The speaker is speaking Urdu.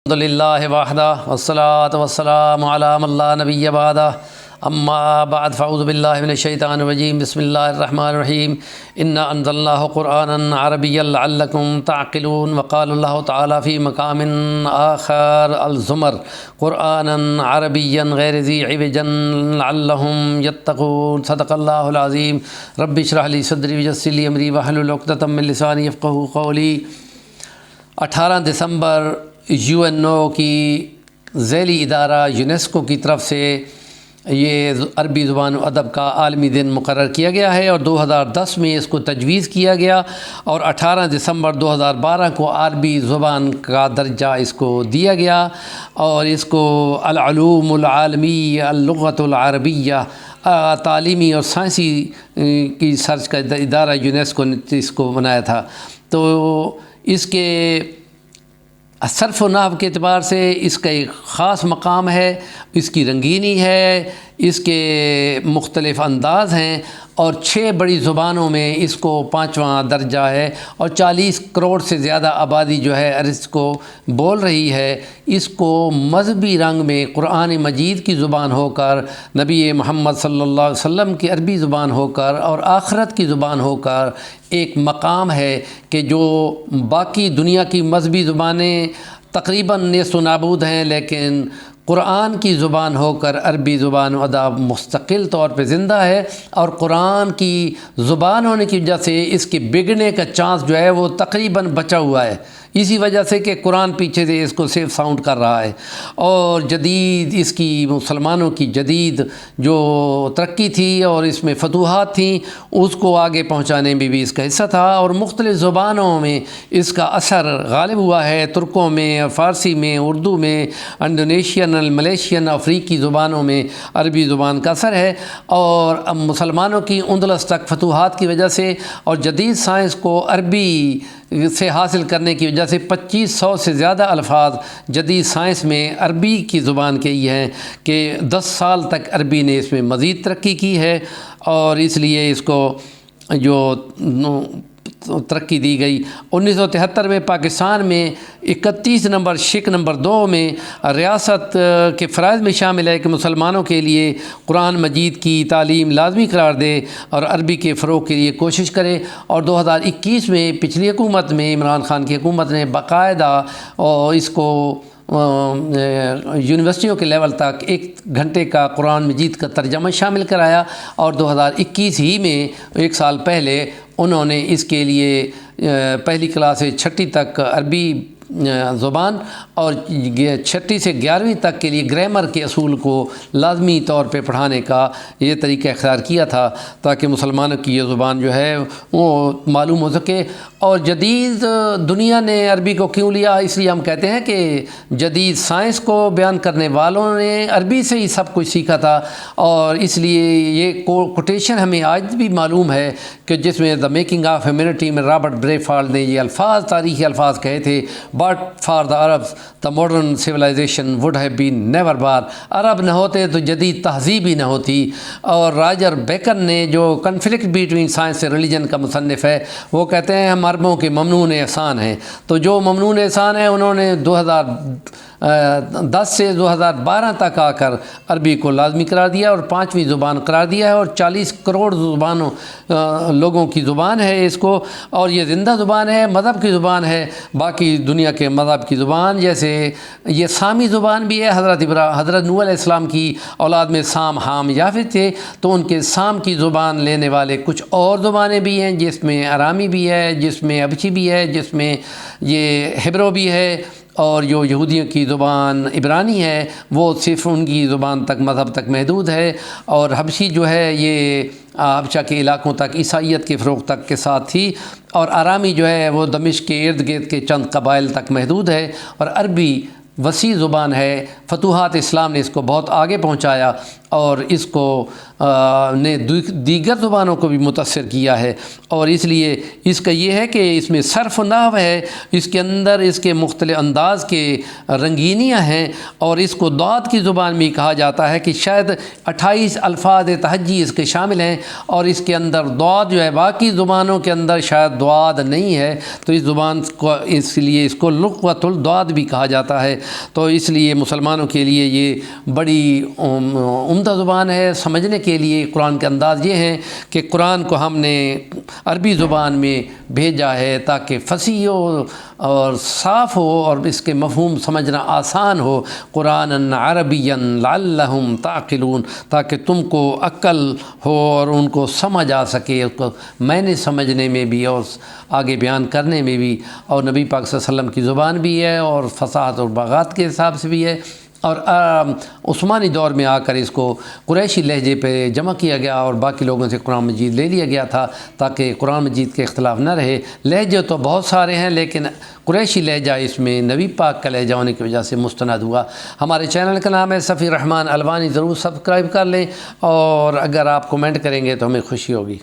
الحمد للہ وحدہ والصلاۃ والسلام علی من لا نبی بعدہ اما بعد فاعوذ باللہ من الشیطان الرجیم بسم اللہ الرحمن الرحیم انا انزلناہ قرآنا عربیا لعلکم تعقلون وقال اللہ تعالی فی مقام آخر الزمر قرآنا عربیا غیر ذی عوج لعلہم یتقون صدق اللہ العظیم رب اشرح لی صدری ویسر لی امری واحلل عقدۃ من لسانی یفقہوا قولی 18 دسمبر یو این او کی ذیلی ادارہ یونیسکو کی طرف سے یہ عربی زبان و ادب کا عالمی دن مقرر کیا گیا ہے اور 2010 میں اس کو تجویز کیا گیا اور 18 دسمبر 2012 کو عربی زبان کا درجہ اس کو دیا گیا اور اس کو العلوم العالمی اللغۃ العربیہ تعلیمی اور سائنسی کی سرچ کا ادارہ یونیسکو نے اس کو بنایا تھا۔ تو اس کے صرف و نحو کے اعتبار سے اس کا ایک خاص مقام ہے، اس کی رنگینی ہے، اس کے مختلف انداز ہیں اور 6 بڑی زبانوں میں اس کو 5واں درجہ ہے اور 40 کروڑ سے زیادہ آبادی جو ہے اس کو بول رہی ہے۔ اس کو مذہبی رنگ میں قرآن مجید کی زبان ہو کر، نبی محمد صلی اللہ علیہ وسلم کی عربی زبان ہو کر اور آخرت کی زبان ہو کر ایک مقام ہے کہ جو باقی دنیا کی مذہبی زبانیں تقریباً نیست و نابود ہیں، لیکن قرآن کی زبان ہو کر عربی زبان و ادب مستقل طور پہ زندہ ہے اور قرآن کی زبان ہونے کی وجہ سے اس کے بگڑنے کا چانس جو ہے وہ تقریباً بچا ہوا ہے، اسی وجہ سے کہ قرآن پیچھے سے اس کو سیف ساؤنڈ کر رہا ہے۔ اور جدید اس کی مسلمانوں کی جدید جو ترقی تھی اور اس میں فتوحات تھیں اس کو آگے پہنچانے میں بھی اس کا حصہ تھا اور مختلف زبانوں میں اس کا اثر غالب ہوا ہے، ترکوں میں، فارسی میں، اردو میں، انڈونیشین، ملیشین، افریقی زبانوں میں عربی زبان کا اثر ہے اور اب مسلمانوں کی اندلس تک فتوحات کی وجہ سے اور جدید سائنس کو عربی سے حاصل کرنے کی وجہ سے 2500 سے زیادہ الفاظ جدید سائنس میں عربی کی زبان کے ہی ہیں کہ 10 سال تک عربی نے اس میں مزید ترقی کی ہے اور اس لیے اس کو جو ترقی دی گئی۔ 1973 میں پاکستان میں 31 نمبر شک نمبر 2 میں ریاست کے فرائض میں شامل ہے کہ مسلمانوں کے لیے قرآن مجید کی تعلیم لازمی قرار دے اور عربی کے فروغ کے لیے کوشش کرے اور 2021 میں پچھلی حکومت میں عمران خان کی حکومت نے باقاعدہ اس کو یونیورسٹیوں کے لیول تک 1 گھنٹے کا قرآن مجید کا ترجمہ شامل کرایا اور 2021 ہی میں 1 سال پہلے انہوں نے اس کے لیے پہلی کلاس سے 6ٹھی تک عربی زبان اور 6ٹھی سے 11ویں تک کے لیے گرامر کے اصول کو لازمی طور پہ پڑھانے کا یہ طریقہ اختیار کیا تھا تاکہ مسلمانوں کی یہ زبان جو ہے وہ معلوم ہو سکے۔ اور جدید دنیا نے عربی کو کیوں لیا؟ اس لیے ہم کہتے ہیں کہ جدید سائنس کو بیان کرنے والوں نے عربی سے ہی سب کچھ سیکھا تھا اور اس لیے یہ کوٹیشن ہمیں آج بھی معلوم ہے کہ جس میں دا میکنگ آف ہیومینٹی میں رابرٹ بریفارڈ نے یہ الفاظ، تاریخی الفاظ کہے تھے، but for the Arabs the modern civilisation would have been never born, عرب نہ ہوتے تو جدید تہذیب ہی نہ ہوتی۔ اور راجر بیکن نے جو conflict between science and religion کا مصنف ہے وہ کہتے ہیں ہم عربوں کے ممنون احسان ہیں، تو جو ممنون احسان ہے انہوں نے 2010 سے 2012 تک آ کر عربی کو لازمی قرار دیا اور 5ویں زبان قرار دیا ہے اور 40 کروڑ زبانوں لوگوں کی زبان ہے اس کو اور یہ زندہ زبان ہے، مذہب کی زبان ہے۔ باقی دنیا کے مذہب کی زبان جیسے یہ سامی زبان بھی ہے، حضرت نوح علیہ السلام کی اولاد میں سام، حام، یافت تھے تو ان کے سام کی زبان لینے والے کچھ اور زبانیں بھی ہیں جس میں ارامی بھی ہے، جس میں ابچی بھی ہے، جس میں یہ ہبرو بھی ہے اور جو یہودیوں کی زبان عبرانی ہے وہ صرف ان کی زبان تک، مذہب تک محدود ہے اور حبشی جو ہے یہ حبشہ کے علاقوں تک عیسائیت کے فروغ تک کے ساتھ تھی اور آرامی جو ہے وہ دمشق کے ارد گرد کے چند قبائل تک محدود ہے اور عربی وسیع زبان ہے۔ فتوحات اسلام نے اس کو بہت آگے پہنچایا اور اس کو نے دیگر زبانوں کو بھی متاثر کیا ہے اور اس لیے اس کا یہ ہے کہ اس میں صرف و نحو ہے، اس کے اندر اس کے مختلف انداز کے رنگینیاں ہیں اور اس کو دعات کی زبان میں کہا جاتا ہے کہ شاید 28 الفاظ تہجی اس کے شامل ہیں اور اس کے اندر دعات جو ہے باقی زبانوں کے اندر شاید دعات نہیں ہے، تو اس زبان کو اس لیے اس کو لغت الدعات بھی کہا جاتا ہے تو اس لیے مسلمانوں کے لیے یہ بڑی عمدہ زبان ہے۔ سمجھنے کے لیے قرآن کے انداز یہ ہیں کہ قرآن کو ہم نے عربی زبان میں بھیجا ہے تاکہ فصیح ہو اور صاف ہو اور اس کے مفہوم سمجھنا آسان ہو، قرآن عربیا لعلہم تعقلون، تاکہ تم کو عقل ہو اور ان کو سمجھ آ سکے، اس کو معنی سمجھنے میں بھی اور آگے بیان کرنے میں بھی، اور نبی پاک صلی اللہ علیہ وسلم کی زبان بھی ہے اور فصاحت اور بلاغت کے حساب سے بھی ہے۔ اور عثمانی دور میں آ کر اس کو قریشی لہجے پہ جمع کیا گیا اور باقی لوگوں سے قرآن مجید لے لیا گیا تھا تاکہ قرآن مجید کے اختلاف نہ رہے۔ لہجے تو بہت سارے ہیں لیکن قریشی لہجہ اس میں نبی پاک کا لہجہ ہونے کی وجہ سے مستند ہوا۔ ہمارے چینل کا نام ہے صفی الرحمن البانی، ضرور سبسکرائب کر لیں، اور اگر آپ کمنٹ کریں گے تو ہمیں خوشی ہوگی۔